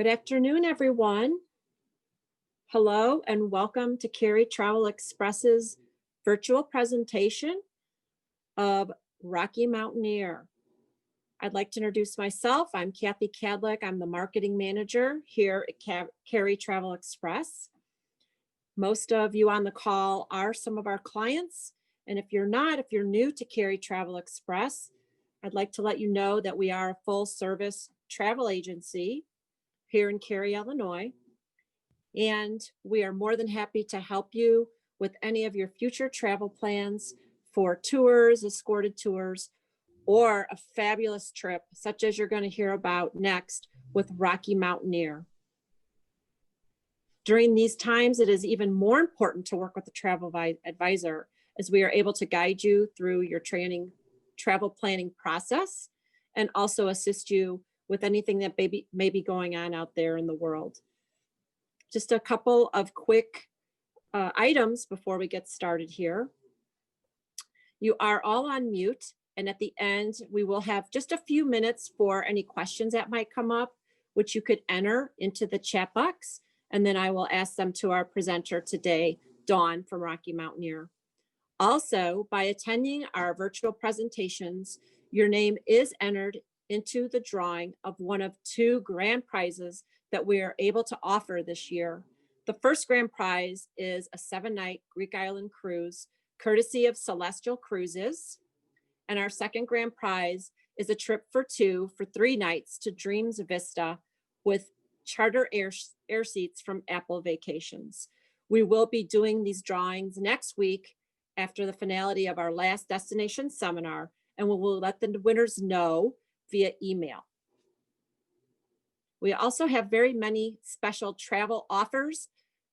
Good afternoon, everyone. Hello and welcome to Carey Travel Express's virtual presentation of Rocky Mountaineer. I'd like to introduce myself. I'm Kathy Cadlick. I'm the marketing manager here at Carey Travel Express. Most of you on the call are some of our clients. And if you're not, if you're new to Carey Travel Express, I'd like to let you know that we are a full service travel agency here in Cary, Illinois. And we are more than happy to help you with any of your future travel plans for tours, escorted tours, or a fabulous trip, such as you're going to hear about next with Rocky Mountaineer. During these times, it is even more important to work with a travel advisor, as we are able to guide you through your travel planning process and also assist you with anything that may be going on out there in the world. Just a couple of quick items before we get started here. You are all on mute, and at the end, we will have just a few minutes for any questions that might come up, which you could enter into the chat box, and then I will ask them to our presenter today, Dawn from Rocky Mountaineer. Also, by attending our virtual presentations, your name is entered into the drawing of one of two grand prizes that we are able to offer this year. The first grand prize is a 7-night Greek island cruise, courtesy of Celestial Cruises. And our second grand prize is a trip for 2 for 3 nights to Dreams Vista with charter air seats from Apple Vacations. We will be doing these drawings next week after the finality of our last destination seminar, and we will let the winners know via email. We also have very many special travel offers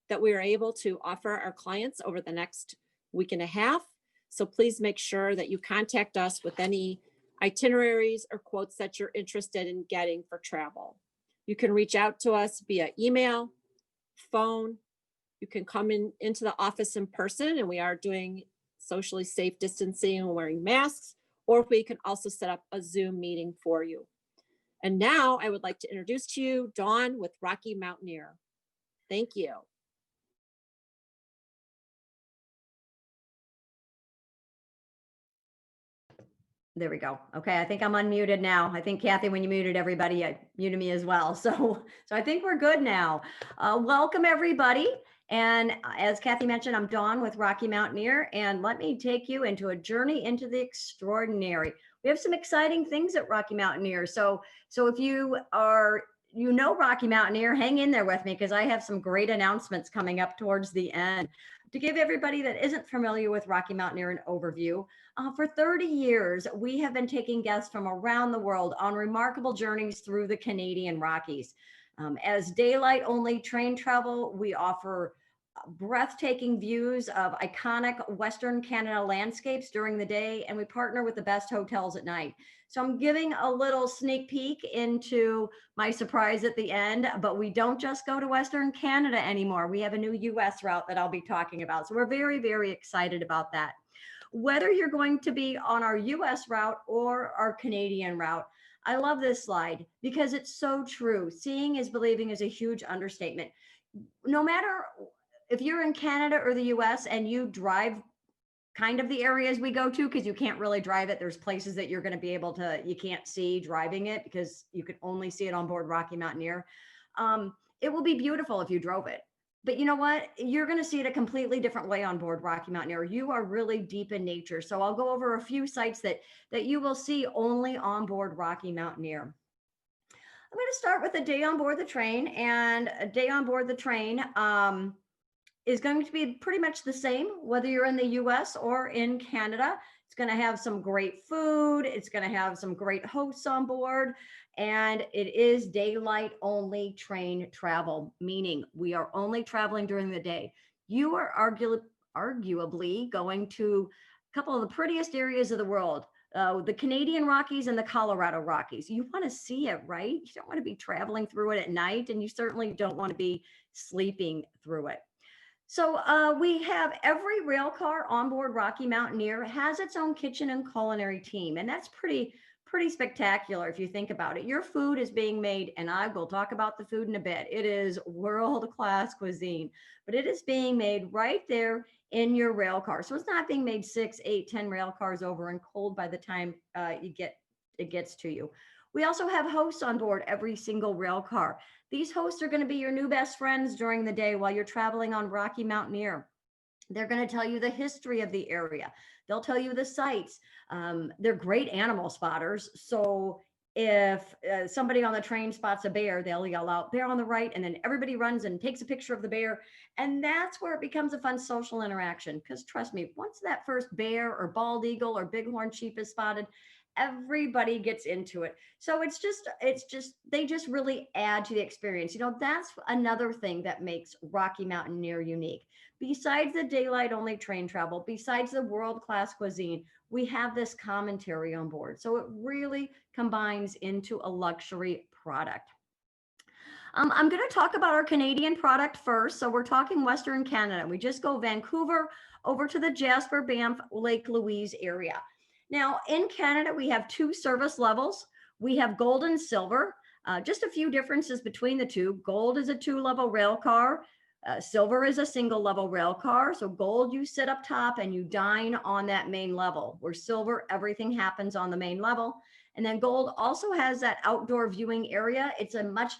that we are able to offer our clients over the next week and a half. So please make sure that you contact us with any itineraries or quotes that you're interested in getting for travel. You can reach out to us via email, phone. You can come into the office in person, and we are doing socially safe distancing and wearing masks, or we can also set up a Zoom meeting for you. And now I would like to introduce to you Dawn with Rocky Mountaineer. Thank you. There we go. Okay, I think I'm unmuted now. I think Kathy, when you muted everybody, you muted me as well. So I think we're good now. Welcome everybody. And as Kathy mentioned, I'm Dawn with Rocky Mountaineer, and let me take you into a journey into the extraordinary. We have some exciting things at Rocky Mountaineer. So if you know Rocky Mountaineer, hang in there with me, because I have some great announcements coming up towards the end. To give everybody that isn't familiar with Rocky Mountaineer an overview, for 30 years, we have been taking guests from around the world on remarkable journeys through the Canadian Rockies. As daylight only train travel, we offer breathtaking views of iconic Western Canada landscapes during the day, and we partner with the best hotels at night. So I'm giving a little sneak peek into my surprise at the end, but we don't just go to Western Canada anymore. We have a new US route that I'll be talking about. So we're very, very excited about that. Whether you're going to be on our US route or our Canadian route, I love this slide because it's so true. Seeing is believing is a huge understatement. No matter if you're in Canada or the US and you drive kind of the areas we go to, because you can't really drive it. There's places that you're going to be able to, you can't see driving it because you could only see it on board Rocky Mountaineer. It will be beautiful if you drove it. But you know what? You're going to see it a completely different way on board Rocky Mountaineer. You are really deep in nature. So I'll go over a few sites that you will see only on board Rocky Mountaineer. I'm going to start with a day on board the train, and a day on board the train is going to be pretty much the same, whether you're in the US or in Canada. It's going to have some great food. It's going to have some great hosts on board. And it is daylight only train travel, meaning we are only traveling during the day. You are arguably going to a couple of the prettiest areas of the world, the Canadian Rockies and the Colorado Rockies. You want to see it, right? You don't want to be traveling through it at night, and you certainly don't want to be sleeping through it. So we have every rail car on board Rocky Mountaineer has its own kitchen and culinary team, and that's pretty pretty spectacular if you think about it. Your food is being made, and I will talk about the food in a bit. It is world-class cuisine, but it is being made right there in your rail car. So it's not being made 6, 8, 10 rail cars over and cold by the time it gets to you. We also have hosts on board every single rail car. These hosts are going to be your new best friends during the day while you're traveling on Rocky Mountaineer. They're going to tell you the history of the area. They'll tell you the sights. They're great animal spotters. So if somebody on the train spots a bear, they'll yell out, "Bear on the right," and then everybody runs and takes a picture of the bear. And that's where it becomes a fun social interaction. Because trust me, once that first bear or bald eagle or bighorn sheep is spotted, everybody gets into it. So they just really add to the experience. That's another thing that makes Rocky Mountaineer unique. Besides the daylight only train travel, besides the world-class cuisine, we have this commentary on board. So it really combines into a luxury product. I'm going to talk about our Canadian product first. So we're talking Western Canada. We just go Vancouver over to the Jasper, Banff, Lake Louise area. Now in Canada, we have 2 service levels. We have gold and silver. Just a few differences between the two. Gold is a 2-level rail car. Silver is a single level rail car. So gold, you sit up top and you dine on that main level, where silver, everything happens on the main level. And then gold also has that outdoor viewing area. It's a much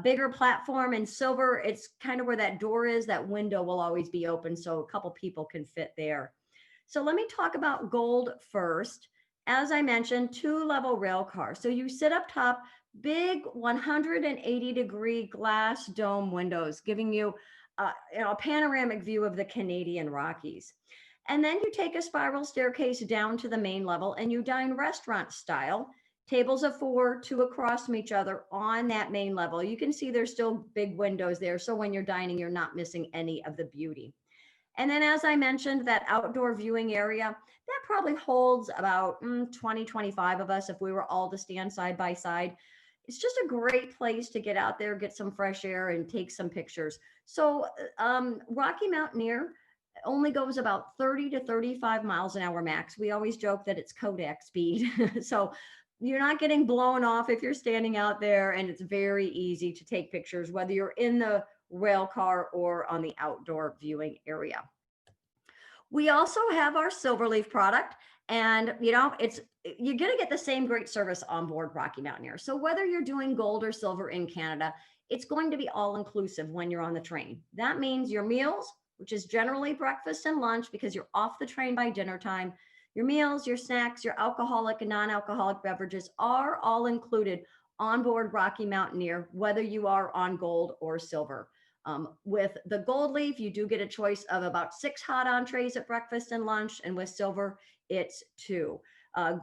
bigger platform, and silver, it's kind of where that door is. That window will always be open, so a couple people can fit there. So let me talk about gold first. As I mentioned, 2-level rail car. So you sit up top, big 180-degree glass dome windows, giving you, a panoramic view of the Canadian Rockies. And then you take a spiral staircase down to the main level and you dine restaurant style, tables of 4, 2 across from each other on that main level. You can see there's still big windows there. So when you're dining, you're not missing any of the beauty. And then, as I mentioned, that outdoor viewing area, that probably holds about 20, 25 of us if we were all to stand side by side. It's just a great place to get out there, get some fresh air, and take some pictures. So Rocky Mountaineer only goes about 30 to 35 miles an hour max. We always joke that it's Kodak speed. So you're not getting blown off if you're standing out there, and it's very easy to take pictures, whether you're in the rail car or on the outdoor viewing area. We also have our Silverleaf product, and you're going to get the same great service on board Rocky Mountaineer. So whether you're doing gold or silver in Canada, it's going to be all inclusive when you're on the train. That means your meals, which is generally breakfast and lunch because you're off the train by dinner time, your meals, your snacks, your alcoholic and non-alcoholic beverages are all included on board Rocky Mountaineer, whether you are on gold or silver. With the gold leaf, you do get a choice of about 6 hot entrees at breakfast and lunch, and with silver, it's 2.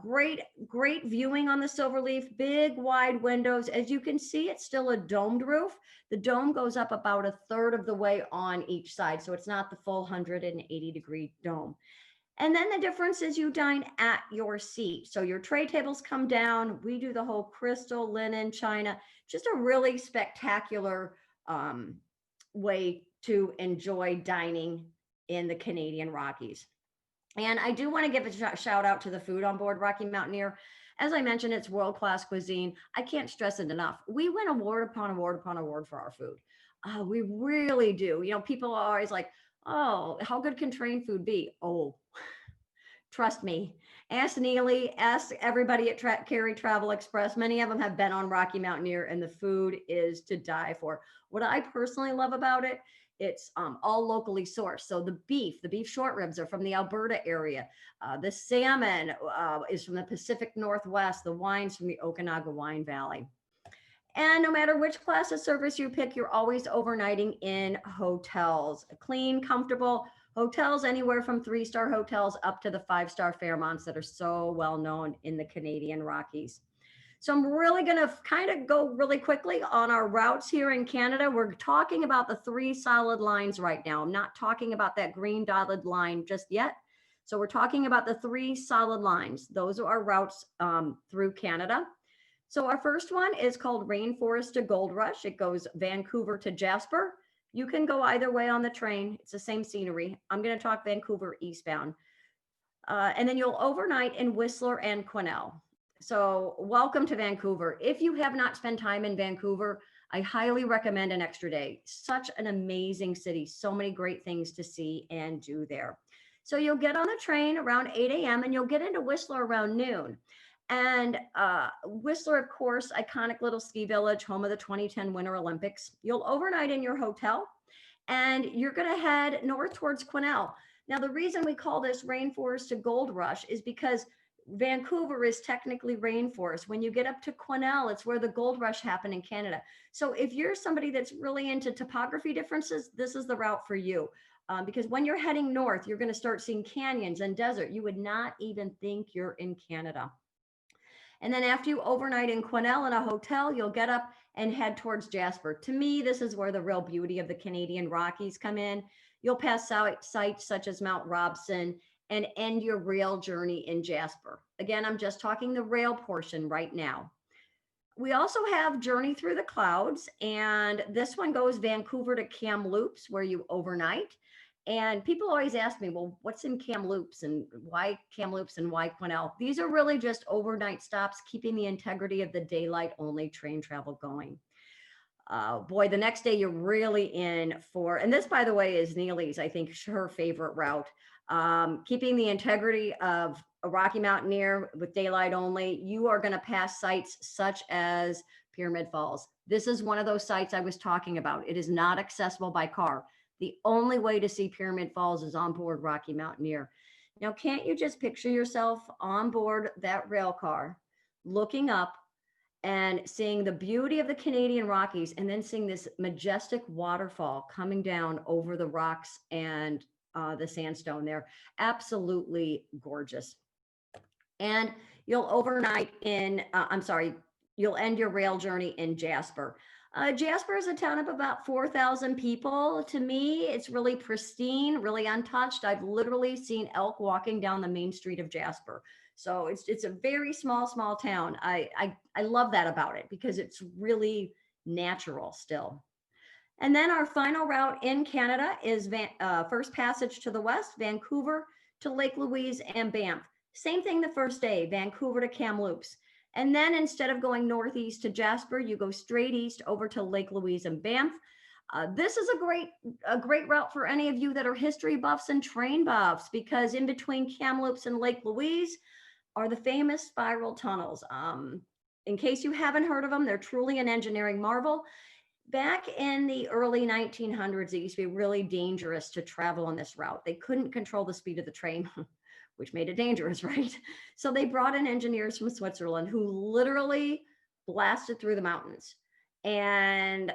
Great viewing on the silver leaf, big wide windows. As you can see, it's still a domed roof. The dome goes up about 1/3 of the way on each side, so it's not the full 180-degree dome. And then the difference is you dine at your seat. So your tray tables come down. We do the whole crystal, linen, china, just a really spectacular way to enjoy dining in the Canadian Rockies. And I do want to give a shout out to the food on board Rocky Mountaineer. As I mentioned, it's world-class cuisine. I can't stress it enough. We win award upon award upon award for our food. We really do. People are always like, "Oh, how good can train food be?" Oh, trust me. Ask Neely, ask everybody at Cary Travel Express. Many of them have been on Rocky Mountaineer, and the food is to die for. What I personally love about it, it's all locally sourced. So the beef short ribs are from the Alberta area. The salmon is from the Pacific Northwest. The wine's from the Okanagan Wine Valley. And no matter which class of service you pick, you're always overnighting in hotels. Clean, comfortable hotels, anywhere from 3-star hotels up to the 5-star Fairmonts that are so well known in the Canadian Rockies. So I'm really going to kind of go really quickly on our routes here in Canada. We're talking about the 3 solid lines right now. I'm not talking about that green dotted line just yet. So we're talking about the 3 solid lines. Those are our routes through Canada. So our first one is called Rainforest to Gold Rush. It goes Vancouver to Jasper. You can go either way on the train. It's the same scenery. I'm going to talk Vancouver eastbound. And then you'll overnight in Whistler and Quesnel. So welcome to Vancouver. If you have not spent time in Vancouver, I highly recommend an extra day. Such an amazing city, so many great things to see and do there. So you'll get on the train around 8 a.m. and you'll get into Whistler around noon. And Whistler, of course, iconic little ski village, home of the 2010 Winter Olympics. You'll overnight in your hotel and you're going to head north towards Quesnel. Now, the reason we call this rainforest to gold rush is because Vancouver is technically rainforest. When you get up to Quesnel, it's where the gold rush happened in Canada. So if you're somebody that's really into topography differences, this is the route for you. Because when you're heading north, you're going to start seeing canyons and desert. You would not even think you're in Canada. And then after you overnight in Quesnel in a hotel, you'll get up and head towards Jasper. To me, this is where the real beauty of the Canadian Rockies come in. You'll pass sites such as Mount Robson and end your rail journey in Jasper. Again, I'm just talking the rail portion right now. We also have Journey Through the Clouds, and this one goes Vancouver to Kamloops, where you overnight. And people always ask me, well, what's in Kamloops and why Kamloops and why Quesnel? These are really just overnight stops, keeping the integrity of the daylight only train travel going. Boy, the next day you're really in for, and this, by the way, is Neely's, I think, her favorite route. Keeping the integrity of a Rocky Mountaineer with daylight only, you are going to pass sites such as Pyramid Falls. This is one of those sites I was talking about. It is not accessible by car. The only way to see Pyramid Falls is on board Rocky Mountaineer. Now, can't you just picture yourself on board that rail car, looking up and seeing the beauty of the Canadian Rockies, and then seeing this majestic waterfall coming down over the rocks and the sandstone there? Absolutely gorgeous. And you'll overnight in, you'll end your rail journey in Jasper. Jasper is a town of about 4,000 people. To me, it's really pristine, really untouched. I've literally seen elk walking down the main street of Jasper. So it's a very small town. I love that about it because it's really natural still. And then our final route in Canada is first passage to the west, Vancouver to Lake Louise and Banff. Same thing the first day, Vancouver to Kamloops. And then instead of going northeast to Jasper, you go straight east over to Lake Louise and Banff. This is a great route for any of you that are history buffs and train buffs, because in between Kamloops and Lake Louise are the famous spiral tunnels. In case you haven't heard of them, they're truly an engineering marvel. Back in the early 1900s, it used to be really dangerous to travel on this route. They couldn't control the speed of the train, which made it dangerous, right? So they brought in engineers from Switzerland who literally blasted through the mountains and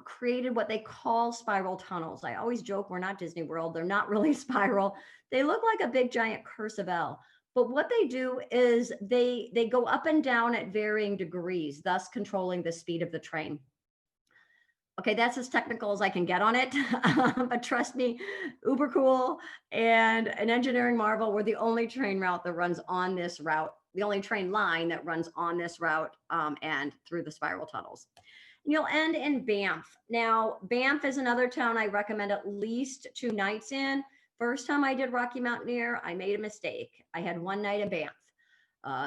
created what they call spiral tunnels. I always joke, we're not Disney World. They're not really spiral. They look like a big giant cursive L. But what they do is they go up and down at varying degrees, thus controlling the speed of the train. Okay, that's as technical as I can get on it. But trust me, uber cool and an engineering marvel. We're the only train route that runs on this route, the only train line that runs on this route and through the spiral tunnels. And you'll end in Banff. Now, Banff is another town I recommend at least 2 nights in. First time I did Rocky Mountaineer, I made a mistake. I had 1 night in Banff.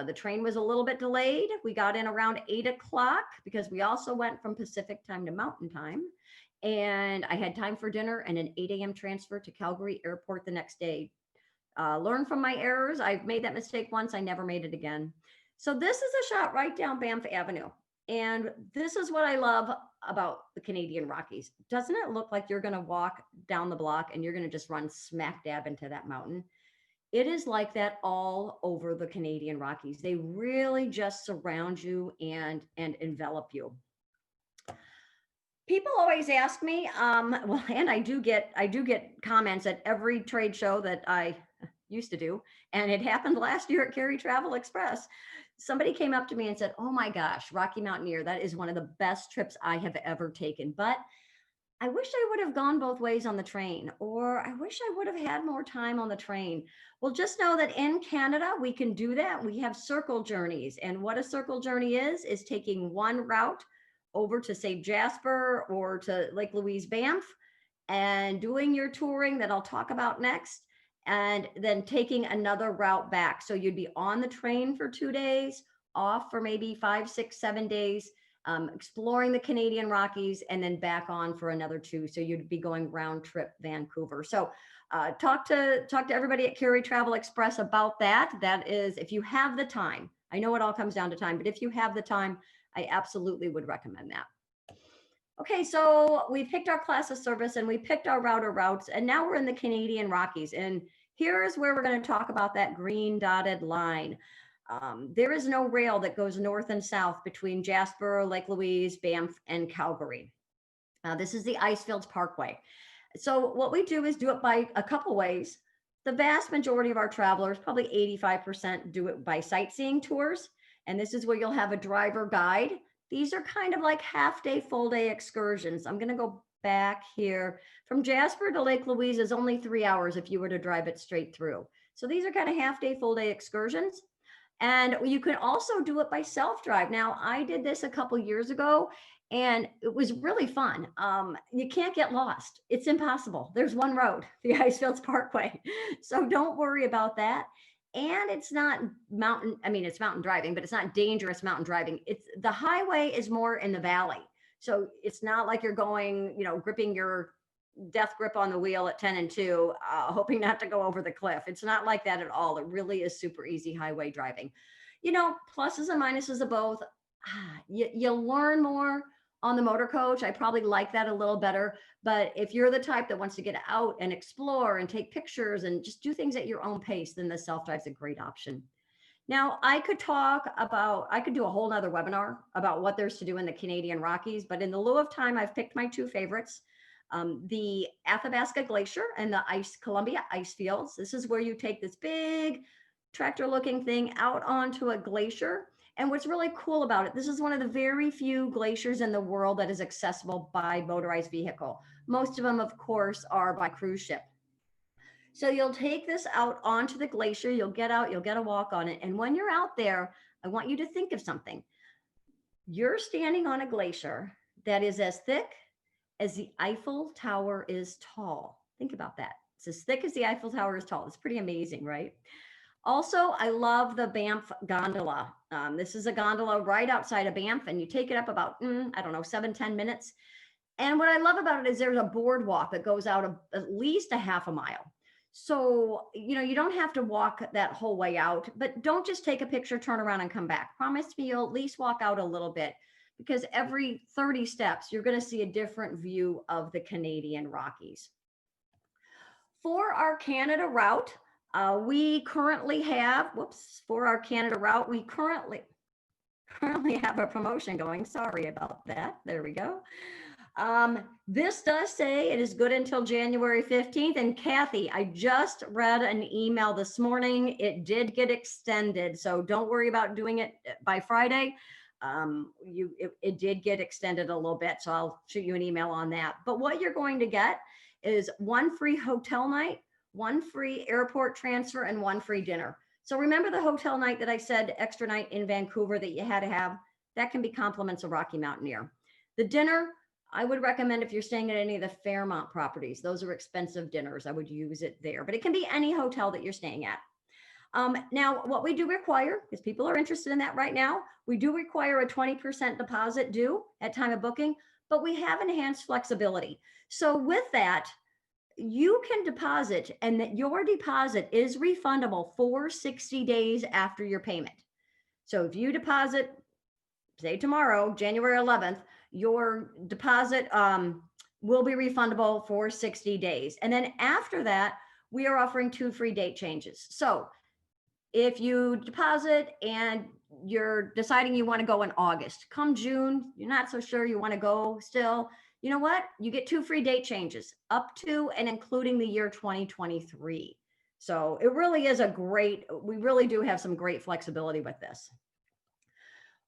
The train was a little bit delayed. We got in around 8 o'clock because we also went from Pacific time to Mountain time. And I had time for dinner and an 8 a.m. transfer to Calgary Airport the next day. Learn from my errors. I've made that mistake once. I never made it again. So this is a shot right down Banff Avenue. And this is what I love about the Canadian Rockies. Doesn't it look like you're going to walk down the block and you're going to just run smack dab into that mountain? It is like that all over the Canadian Rockies. They really just surround you and envelop you. People always ask me, well, and I do get comments at every trade show that I used to do, and it happened last year at Cary Travel Express. Somebody came up to me and said, "Oh my gosh, Rocky Mountaineer, that is one of the best trips I have ever taken. But I wish I would have gone both ways on the train, or I wish I would have had more time on the train." Well, just know that in Canada, we can do that. We have circle journeys. And what a circle journey is taking one route over to, say, Jasper or to Lake Louise, Banff, and doing your touring that I'll talk about next, and then taking another route back. So you'd be on the train for 2 days, off for maybe 5, 6, 7 days, exploring the Canadian Rockies, and then back on for another 2. So you'd be going round trip Vancouver. So talk to everybody at Curie Travel Express about that. That is, if you have the time. I know it all comes down to time, but if you have the time, I absolutely would recommend that. Okay, so we picked our class of service and we picked our router routes, and now we're in the Canadian Rockies. And here's where we're going to talk about that green dotted line. There is no rail that goes north and south between Jasper, Lake Louise, Banff, and Calgary. This is the Icefields Parkway. So what we do is do it by a couple ways. The vast majority of our travelers, probably 85%, do it by sightseeing tours. And this is where you'll have a driver guide. These are kind of like half day, full day excursions. I'm going to go back here. From Jasper to Lake Louise is only 3 hours if you were to drive it straight through. So these are kind of half day, full day excursions. And you can also do it by self-drive. Now, I did this a couple years ago, and it was really fun. You can't get lost. It's impossible. There's one road, the Icefields Parkway. So don't worry about that. And it's not mountain, I mean, it's mountain driving, but it's not dangerous mountain driving. It's the highway is more in the valley. So it's not like you're going, gripping your death grip on the wheel at 10 and 2, hoping not to go over the cliff. It's not like that at all. It really is super easy highway driving. Pluses and minuses of both. You learn more on the motor coach. I probably like that a little better. But if you're the type that wants to get out and explore and take pictures and just do things at your own pace, then the self-drive is a great option. Now, I could do a whole nother webinar about what there's to do in the Canadian Rockies, but in the lieu of time, I've picked my 2 favorites. The Athabasca Glacier and the Columbia ice fields. This is where you take this big tractor looking thing out onto a glacier. And what's really cool about it, this is one of the very few glaciers in the world that is accessible by motorized vehicle. Most of them, of course, are by cruise ship. So you'll take this out onto the glacier, you'll get out, you'll get a walk on it. And when you're out there, I want you to think of something. You're standing on a glacier that is as thick as the Eiffel Tower is tall. Think about that. It's as thick as the Eiffel Tower is tall. It's pretty amazing, right? Also, I love the Banff gondola. This is a gondola right outside of Banff, and you take it up about, 7-10 minutes. And what I love about it is there's a boardwalk that goes out at least a half a mile. So, you don't have to walk that whole way out, but don't just take a picture, turn around and come back. Promise me you'll at least walk out a little bit, because every 30 steps, you're going to see a different view of the Canadian Rockies. For our Canada route, we currently have, we currently have a promotion going. Sorry about that. There we go. This does say it is good until January 15th. And Kathy, I just read an email this morning. It did get extended. So don't worry about doing it by Friday. It did get extended a little bit. So I'll shoot you an email on that. But what you're going to get is 1 free hotel night, 1 free airport transfer, and 1 free dinner. So remember the hotel night that I said, extra night in Vancouver that you had to have? That can be compliments of Rocky Mountaineer. The dinner, I would recommend if you're staying at any of the Fairmont properties. Those are expensive dinners. I would use it there, but it can be any hotel that you're staying at. Now, what we do require, because people are interested in that right now, we do require a 20% deposit due at time of booking, but we have enhanced flexibility. So with that, you can deposit, and that your deposit is refundable for 60 days after your payment. So if you deposit, say tomorrow, January 11th, your deposit will be refundable for 60 days. And then after that, we are offering 2 free date changes. So if you deposit and you're deciding you want to go in August, come June, you're not so sure you want to go still, you know what? You get 2 free date changes up to and including the year 2023. So it really is we really do have some great flexibility with this.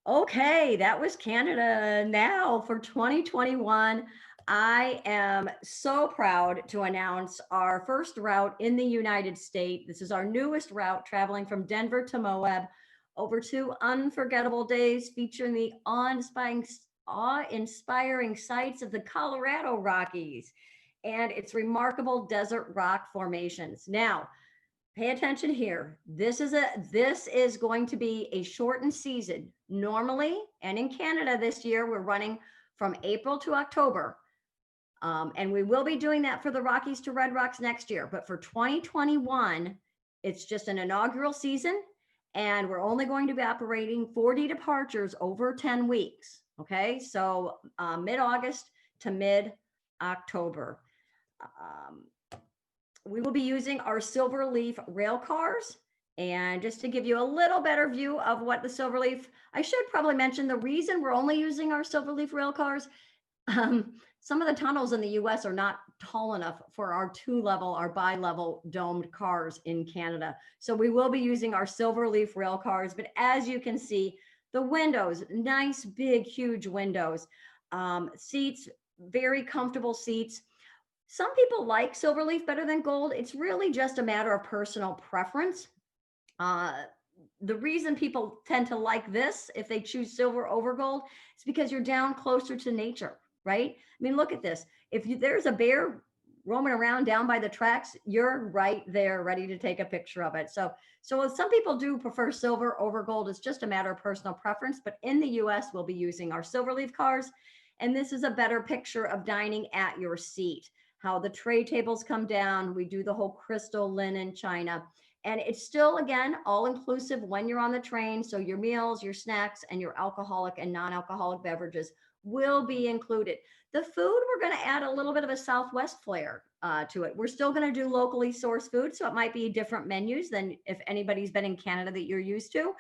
Okay, that was Canada. Now for 2021, I am so proud to announce our first route in the United States. This is our newest route, traveling from Denver to Moab over 2 unforgettable days, featuring the awe-inspiring sights of the Colorado Rockies and its remarkable desert rock formations. Now, pay attention here. This is going to be a shortened season. Normally, and in Canada this year, we're running from April to October. And we will be doing that for the Rockies to Red Rocks next year. But for 2021, it's just an inaugural season. And we're only going to be operating 40 departures over 10 weeks. Okay. So mid-August to mid-October. We will be using our Silverleaf rail cars. And just to give you a little better view of what the Silverleaf, I should probably mention the reason we're only using our Silverleaf rail cars. Some of the tunnels in the US are not tall enough for our our bi-level domed cars in Canada. So we will be using our Silverleaf rail cars. But as you can see, the windows, nice, big, huge windows, seats, very comfortable seats. Some people like Silverleaf better than gold. It's really just a matter of personal preference. The reason people tend to like this, if they choose silver over gold, is because you're down closer to nature, right? I mean, look at this. If there's a bear roaming around down by the tracks, you're right there ready to take a picture of it. So some people do prefer silver over gold. It's just a matter of personal preference. But in the US, we'll be using our Silverleaf cars. And this is a better picture of dining at your seat, how the tray tables come down. We do the whole crystal linen china. And it's still, again, all inclusive when you're on the train. So your meals, your snacks, and your alcoholic and non-alcoholic beverages will be included. The food, we're going to add a little bit of a Southwest flair to it. We're still going to do locally sourced food. So it might be different menus than if anybody's been in Canada that you're used to.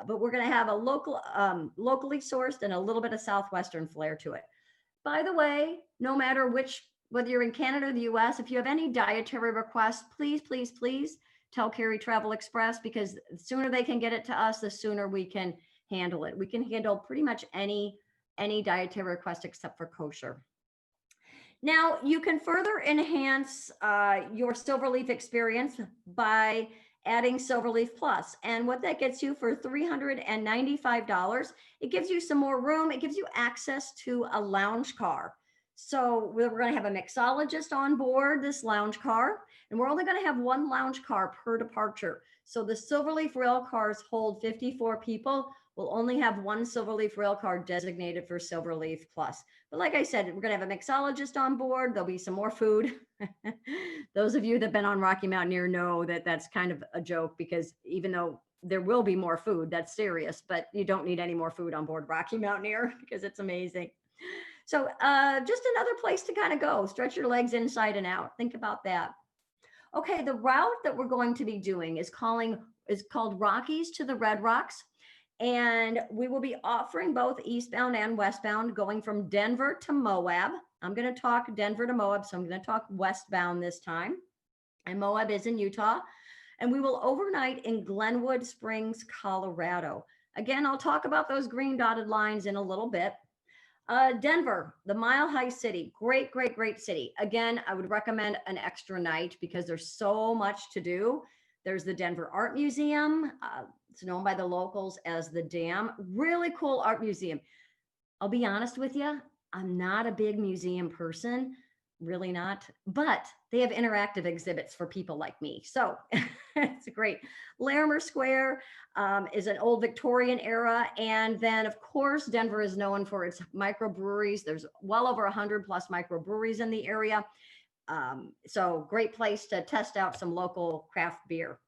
But we're going to have a locally sourced and a little bit of Southwestern flair to it. By the way, no matter whether you're in Canada or the US, if you have any dietary requests, please, please, please tell Carrie Travel Express, because the sooner they can get it to us, the sooner we can handle it. We can handle pretty much any dietary request except for kosher. Now, you can further enhance your Silverleaf experience by adding Silverleaf Plus. And what that gets you for $395, it gives you some more room. It gives you access to a lounge car. So we're going to have a mixologist on board this lounge car, and we're only going to have one lounge car per departure. So the Silverleaf rail cars hold 54 people. We'll only have one Silverleaf rail car designated for Silverleaf Plus. But like I said, we're going to have a mixologist on board. There'll be some more food. Those of you that have been on Rocky Mountaineer know that that's kind of a joke, because even though there will be more food, that's serious, but you don't need any more food on board Rocky Mountaineer because it's amazing. So just another place to kind of go, stretch your legs inside and out. Think about that. Okay, the route that we're going to be doing is called Rockies to the Red Rocks. And we will be offering both eastbound and westbound, going from Denver to Moab. I'm going to talk Denver to Moab, so I'm going to talk westbound this time. And Moab is in Utah. And we will overnight in Glenwood Springs, Colorado. Again, I'll talk about those green dotted lines in a little bit. Denver, the Mile High City, great, great, great city. Again, I would recommend an extra night because there's so much to do. There's the Denver Art Museum. It's known by the locals as the Dam. Really cool art museum. I'll be honest with you, I'm not a big museum person, really not, but they have interactive exhibits for people like me. So it's great. Larimer Square is an old Victorian era. And then of course, Denver is known for its microbreweries. There's well over 100 plus microbreweries in the area. So great place to test out some local craft beer.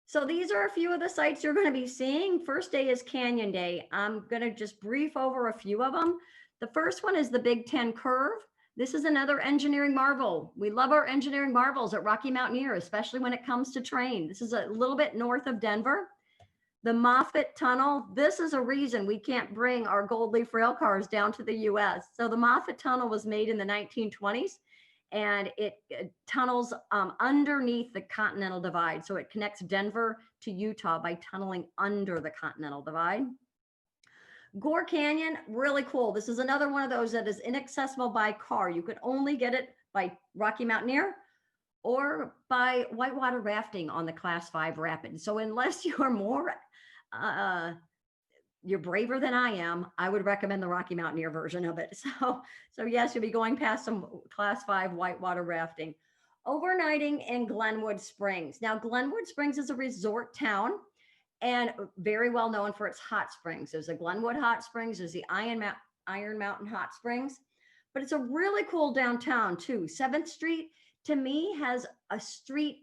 So these are a few of the sites you're going to be seeing. First day is Canyon Day. I'm going to just brief over a few of them. The first one is the Big Ten Curve. This is another engineering marvel. We love our engineering marvels at Rocky Mountaineer, especially when it comes to train. This is a little bit north of Denver. The Moffett Tunnel. This is a reason we can't bring our gold leaf rail cars down to the US. So the Moffett Tunnel was made in the 1920s. And it tunnels underneath the Continental Divide. So it connects Denver to Utah by tunneling under the Continental Divide. Gore Canyon, really cool. This is another one of those that is inaccessible by car. You could only get it by Rocky Mountaineer or by whitewater rafting on the Class 5 Rapid. So unless you are more you're braver than I am, I would recommend the Rocky Mountaineer version of it. So yes, you'll be going past some Class 5 whitewater rafting. overnighting in Glenwood Springs. Now, Glenwood Springs is a resort town and very well known for its hot springs. There's the Glenwood Hot Springs, there's the Iron Mountain Hot Springs, but it's a really cool downtown too. 7th Street to me has a street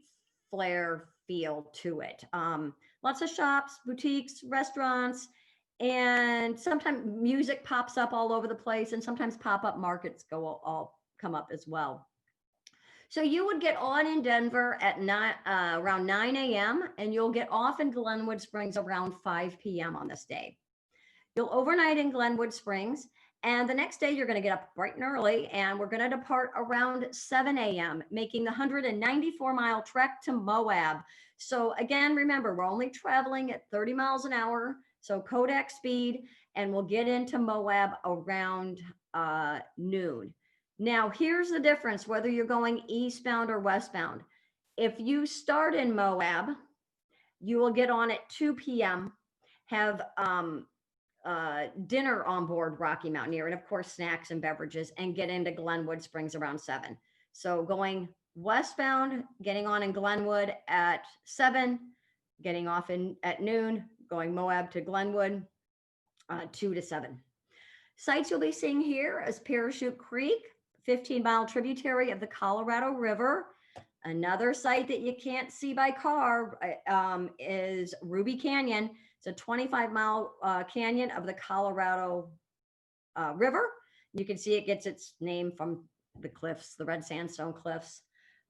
flair feel to it. Lots of shops, boutiques, restaurants, and sometimes music pops up all over the place, and sometimes pop-up markets all come up as well. So you would get on in Denver at around 9 a.m. and you'll get off in Glenwood Springs around 5 p.m. on this day. You'll overnight in Glenwood Springs, and the next day you're going to get up bright and early, and we're going to depart around 7 a.m., making the 194-mile trek to Moab. So again, remember, we're only traveling at 30 miles an hour, so Kodak speed, and we'll get into Moab around noon. Now, here's the difference, whether you're going eastbound or westbound. If you start in Moab, you will get on at 2 p.m., have dinner on board Rocky Mountaineer, and of course, snacks and beverages, and get into Glenwood Springs around 7. So going westbound, getting on in Glenwood at 7, getting off at noon, going Moab to Glenwood, 2 to 7. Sites you'll be seeing here is Parachute Creek, 15-mile tributary of the Colorado River. Another site that you can't see by car is Ruby Canyon. It's a 25-mile canyon of the Colorado River. You can see it gets its name from the cliffs, the red sandstone cliffs.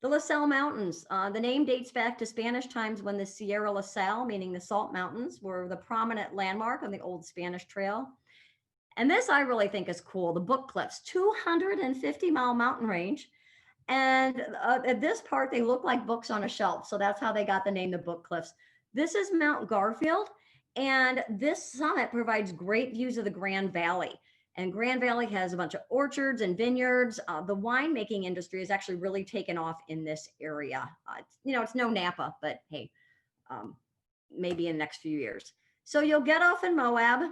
The La Salle Mountains. The name dates back to Spanish times when the Sierra La Salle, meaning the Salt Mountains, were the prominent landmark on the old Spanish Trail. And this I really think is cool, the Book Cliffs, 250-mile mountain range. And at this part, they look like books on a shelf. So that's how they got the name, the Book Cliffs. This is Mount Garfield. And this summit provides great views of the Grand Valley. And Grand Valley has a bunch of orchards and vineyards. The winemaking industry has actually really taken off in this area. It's no Napa, but hey, maybe in the next few years. So you'll get off in Moab.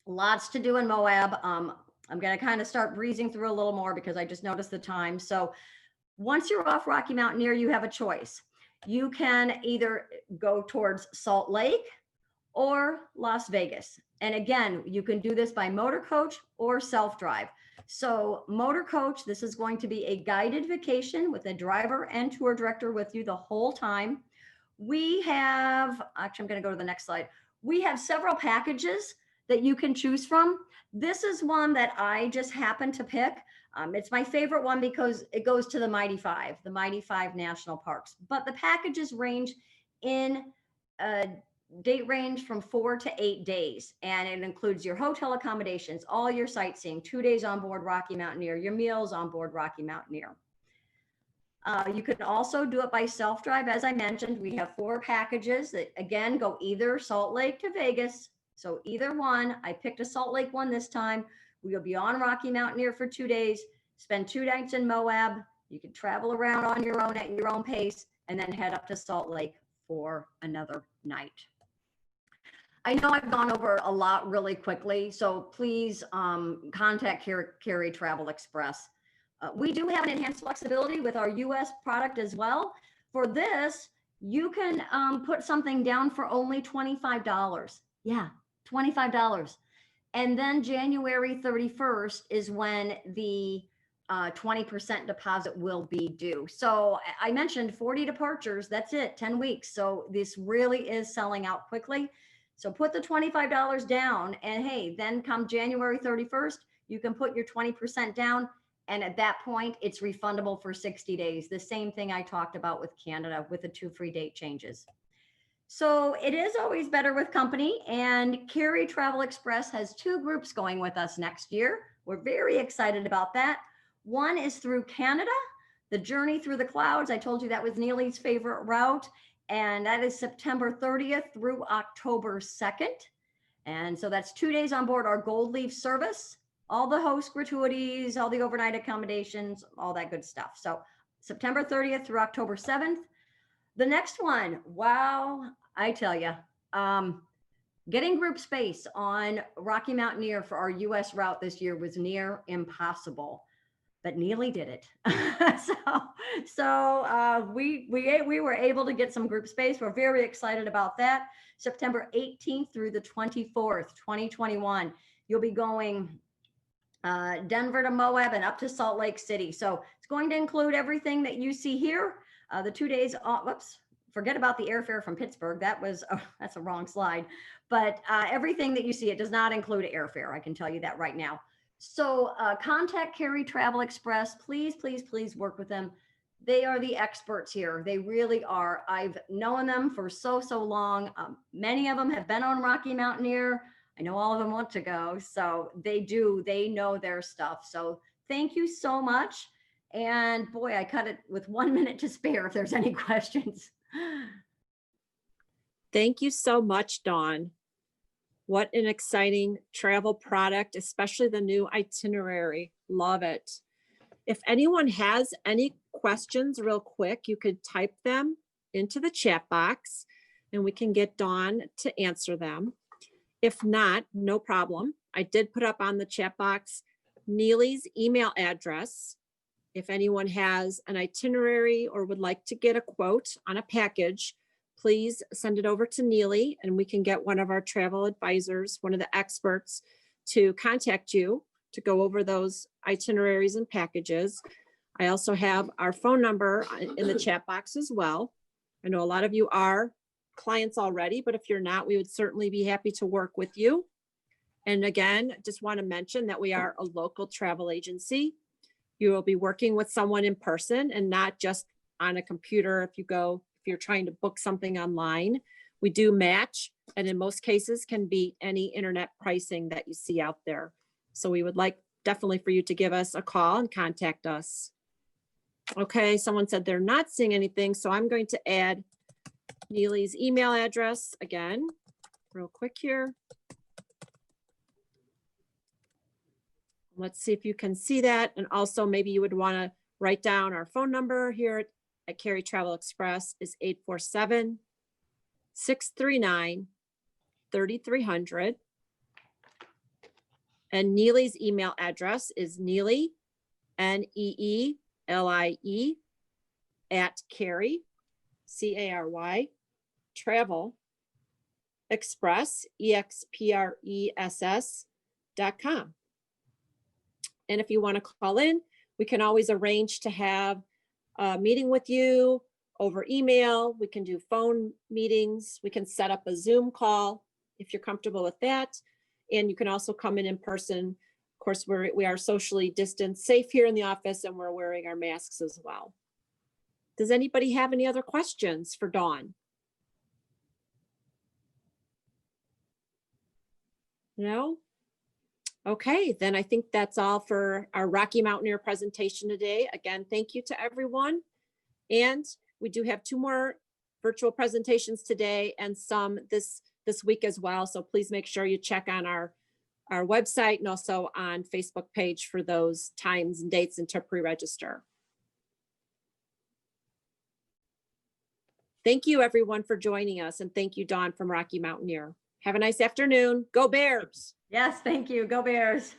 Lots to do in Moab. I'm going to kind of start breezing through a little more because I just noticed the time. So once you're off Rocky Mountaineer, you have a choice. You can either go towards Salt Lake or Las Vegas. And again, you can do this by motor coach or self-drive. So motor coach, this is going to be a guided vacation with a driver and tour director with you the whole time. We have, actually, I'm going to go to the next slide. We have several packages that you can choose from. This is one that I just happened to pick. It's my favorite one because it goes to the Mighty Five National Parks. But the packages range in date range from 4 to 8 days. And it includes your hotel accommodations, all your sightseeing, 2 days on board Rocky Mountaineer, your meals on board Rocky Mountaineer. You can also do it by self-drive. As I mentioned, we have 4 packages that, again, go either Salt Lake to Vegas. So either one. I picked a Salt Lake one this time. We'll be on Rocky Mountaineer for 2 days, spend 2 nights in Moab. You can travel around on your own at your own pace, and then head up to Salt Lake for another night. I know I've gone over a lot really quickly, so please contact Carry Travel Express. We do have an enhanced flexibility with our US product as well. For this, you can put something down for only $25. Yeah, $25. And then January 31st is when the 20% deposit will be due. So I mentioned 40 departures. That's it, 10 weeks. So this really is selling out quickly. So put the $25 down, and hey, then come January 31st, you can put your 20% down. And at that point, it's refundable for 60 days. The same thing I talked about with Canada with the 2 free date changes. So it is always better with company, and Carry Travel Express has 2 groups going with us next year. We're very excited about that. One is through Canada, the Journey Through the Clouds. I told you that was Neely's favorite route, and that is September 30th through October 2nd. And so that's 2 days on board our Gold Leaf service, all the host gratuities, all the overnight accommodations, all that good stuff. So September 30th through October 7th. The next one, wow, I tell you, getting group space on Rocky Mountaineer for our US route this year was near impossible. but Neely did it. We were able to get some group space. We're very excited about that. September 18th through the 24th, 2021. You'll be going Denver to Moab and up to Salt Lake City. So it's going to include everything that you see here. The 2 days, whoops, forget about the airfare from Pittsburgh. That's a wrong slide. But everything that you see, it does not include airfare. I can tell you that right now. So contact Carey Travel Express. Please, please, please work with them. They are the experts here. They really are. I've known them for so long. Many of them have been on Rocky Mountaineer. I know all of them want to go. So they know their stuff. So thank you so much. And boy, I cut it with 1 minute to spare if there's any questions. Thank you so much, Dawn. What an exciting travel product, especially the new itinerary. Love it. If anyone has any questions real quick, you could type them into the chat box and we can get Dawn to answer them. If not, no problem. I did put up on the chat box Neely's email address. If anyone has an itinerary or would like to get a quote on a package, please send it over to Neely and we can get one of our travel advisors, one of the experts, to contact you to go over those itineraries and packages. I also have our phone number in the chat box as well. I know a lot of you are clients already, but if you're not, we would certainly be happy to work with you. And again, just want to mention that we are a local travel agency. You will be working with someone in person and not just on a computer. If you're trying to book something online, we do match, and in most cases can beat any internet pricing that you see out there. So we would like definitely for you to give us a call and contact us. Okay, someone said they're not seeing anything, so I'm going to add Neely's email address again, real quick here. Let's see if you can see that. And also maybe you would want to write down our phone number here at Carey Travel Express is 847-639-3300. And Neely's email address is Neely, Neelie, at Carey, Cary, Travel Express, EXPRESS.com. And if you want to call in, we can always arrange to have a meeting with you over email. We can do phone meetings. We can set up a Zoom call if you're comfortable with that. And you can also come in person. Of course, we are socially distanced, safe here in the office, and we're wearing our masks as well. Does anybody have any other questions for Dawn? No? Okay, then I think that's all for our Rocky Mountaineer presentation today. Again, thank you to everyone. And we do have 2 more virtual presentations today and some this week as well. So please make sure you check on our website and also on Facebook page for those times and dates and to pre-register. Thank you everyone for joining us, and thank you, Dawn from Rocky Mountaineer. Have a nice afternoon. Go Bears. Yes, thank you. Go Bears.